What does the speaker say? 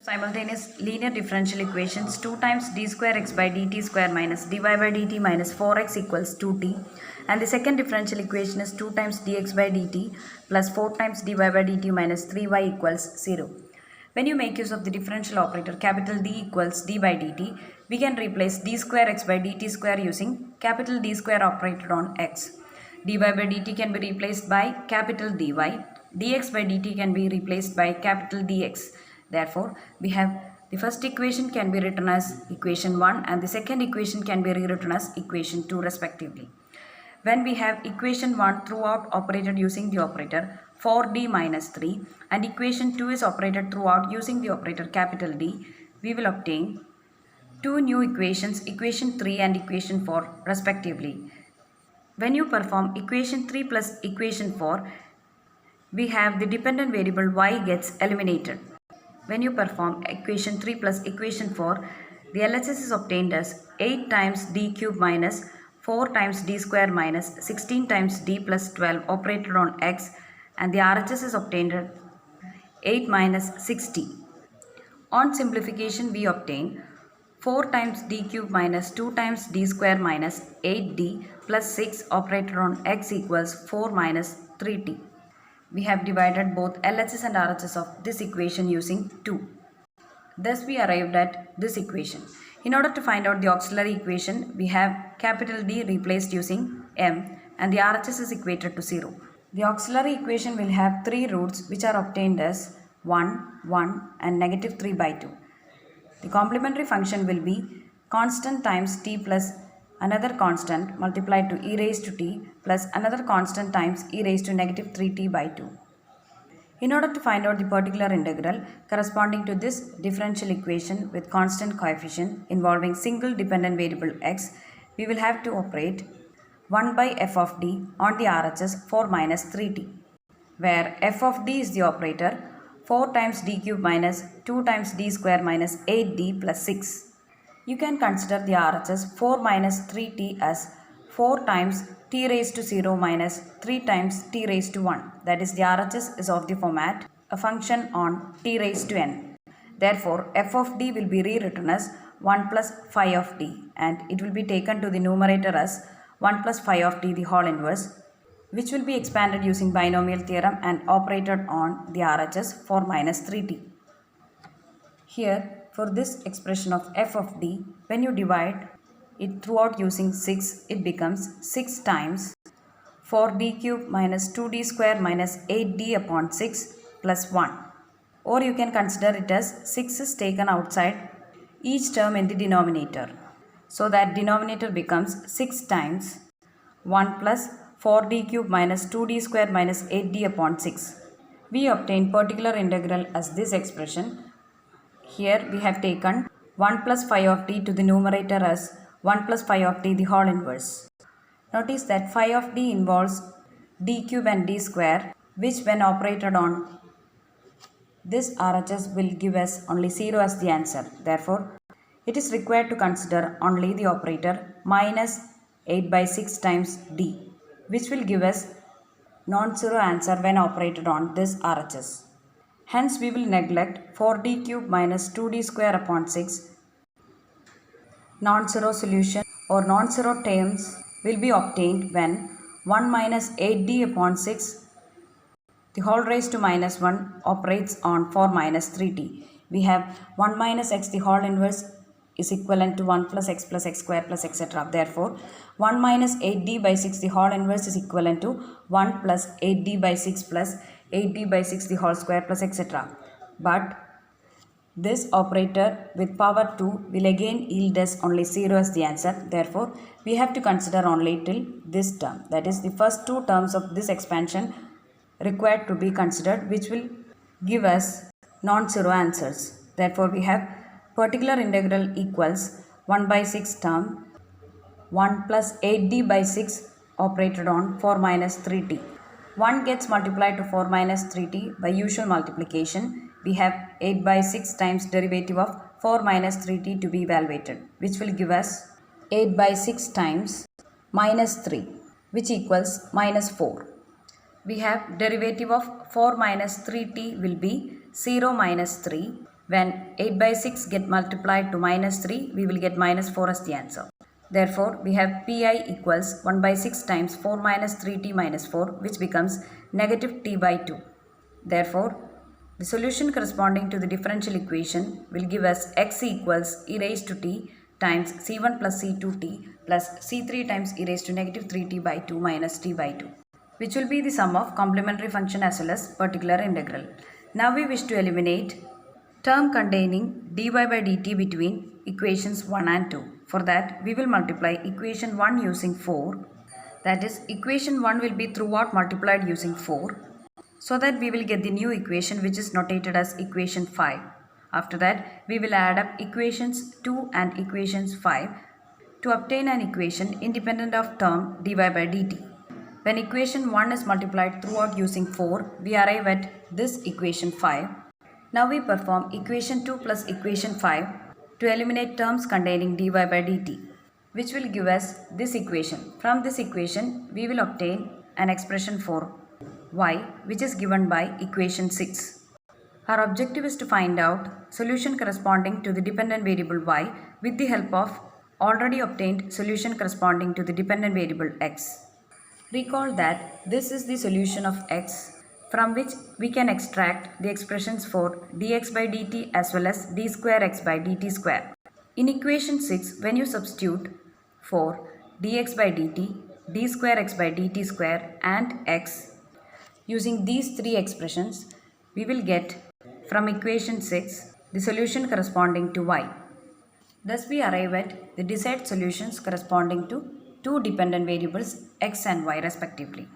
Simultaneous linear differential equations 2 times d square x by dt square minus dy by dt minus 4x equals 2t, and the second differential equation is 2 times dx by dt plus 4 times dy by dt minus 3y equals 0. When you make use of the differential operator capital D equals d by dt, we can replace d square x by dt square using capital D square operator on x. dy by dt can be replaced by capital Dy. Dx by dt can be replaced by capital Dx. Therefore, we have the first equation can be written as equation 1 and the second equation can be rewritten as equation 2 respectively. When we have equation 1 throughout operated using the operator 4d minus 3 and equation 2 is operated throughout using the operator capital D, we will obtain two new equations, equation 3 and equation 4 respectively. When you perform equation 3 plus equation 4, we have the dependent variable y gets eliminated. When you perform equation 3 plus equation 4, the LHS is obtained as 8 times d cube minus 4 times d square minus 16 times d plus 12 operated on x, and the RHS is obtained at 8 minus 60. On simplification, we obtain 4 times d cube minus 2 times d square minus 8d plus 6 operated on x equals 4 minus 3t. We have divided both LHS and RHS of this equation using 2. Thus we arrived at this equation. In order to find out the auxiliary equation, we have capital D replaced using m and the RHS is equated to 0. The auxiliary equation will have three roots which are obtained as 1, 1 and negative 3 by 2. The complementary function will be constant times t plus another constant multiplied to e raised to t plus another constant times e raised to negative 3t by 2. In order to find out the particular integral corresponding to this differential equation with constant coefficient involving single dependent variable x, we will have to operate 1 by f of d on the RHS 4 minus 3t, where f of d is the operator 4 times d cube minus 2 times d square minus 8d plus 6. You can consider the RHS 4 minus 3t as 4 times t raised to 0 minus 3 times t raised to 1. That is, the RHS is of the format a function on t raised to n. Therefore, f of d will be rewritten as 1 plus phi of d and it will be taken to the numerator as 1 plus phi of d the whole inverse, which will be expanded using binomial theorem and operated on the RHS 4 minus 3t. Here, for this expression of f of d, when you divide it throughout using 6, it becomes 6 times 4d cube minus 2d square minus 8d upon 6 plus 1. Or you can consider it as 6 is taken outside each term in the denominator. So that denominator becomes 6 times 1 plus 4d cube minus 2d square minus 8d upon 6. We obtain particular integral as this expression. Here we have taken 1 plus phi of d to the numerator as 1 plus phi of d the whole inverse. Notice that phi of d involves d cube and d square, which when operated on this RHS will give us only 0 as the answer. Therefore, it is required to consider only the operator minus 8 by 6 times d, which will give us non-zero answer when operated on this RHS. Hence, we will neglect 4d cube minus 2d square upon 6. Non-zero solution or non-zero terms will be obtained when 1 minus 8d upon 6 the whole raised to minus 1 operates on 4 minus 3t. We have 1 minus x the whole inverse is equivalent to 1 plus x square plus etc. Therefore, 1 minus 8d by 6 the whole inverse is equivalent to 1 plus 8d by 6 plus 8d by 6 the whole square plus etc. But this operator with power 2 will again yield us only 0 as the answer. Therefore, we have to consider only till this term. That is, the first two terms of this expansion required to be considered, which will give us non-zero answers. Therefore, we have particular integral equals 1 by 6 term 1 plus 8d by 6 operated on 4 minus 3t. 1 gets multiplied to 4 minus 3t by usual multiplication. We have 8 by 6 times derivative of 4 minus 3t to be evaluated, which will give us 8 by 6 times minus 3, which equals minus 4. We have derivative of 4 minus 3t will be 0 minus 3 When 8 by 6 get multiplied to minus 3, we will get minus 4 as the answer. Therefore, we have pi equals 1 by 6 times 4 minus 3t minus 4, which becomes negative t by 2. Therefore, the solution corresponding to the differential equation will give us x equals e raised to t times c1 plus c2t plus c3 times e raised to negative 3t by 2 minus t by 2, which will be the sum of complementary function as well as particular integral. Now we wish to eliminate term containing dy by dt between equations 1 and 2. For that, we will multiply equation 1 using 4. That is, equation 1 will be throughout multiplied using 4. So that we will get the new equation which is notated as equation 5. After that, we will add up equations 2 and equations 5 to obtain an equation independent of term dy by dt. When equation 1 is multiplied throughout using 4, we arrive at this equation 5. Now we perform equation 2 plus equation 5 to eliminate terms containing dy by dt, which will give us this equation. From this equation, we will obtain an expression for y, which is given by equation 6. Our objective is to find out solution corresponding to the dependent variable y with the help of already obtained solution corresponding to the dependent variable x. Recall that this is the solution of x, from which we can extract the expressions for dx by dt as well as d square x by dt square. In equation 6, when you substitute for dx by dt, d square x by dt square and x, using these three expressions, we will get from equation 6 the solution corresponding to y. Thus we arrive at the desired solutions corresponding to two dependent variables x and y respectively.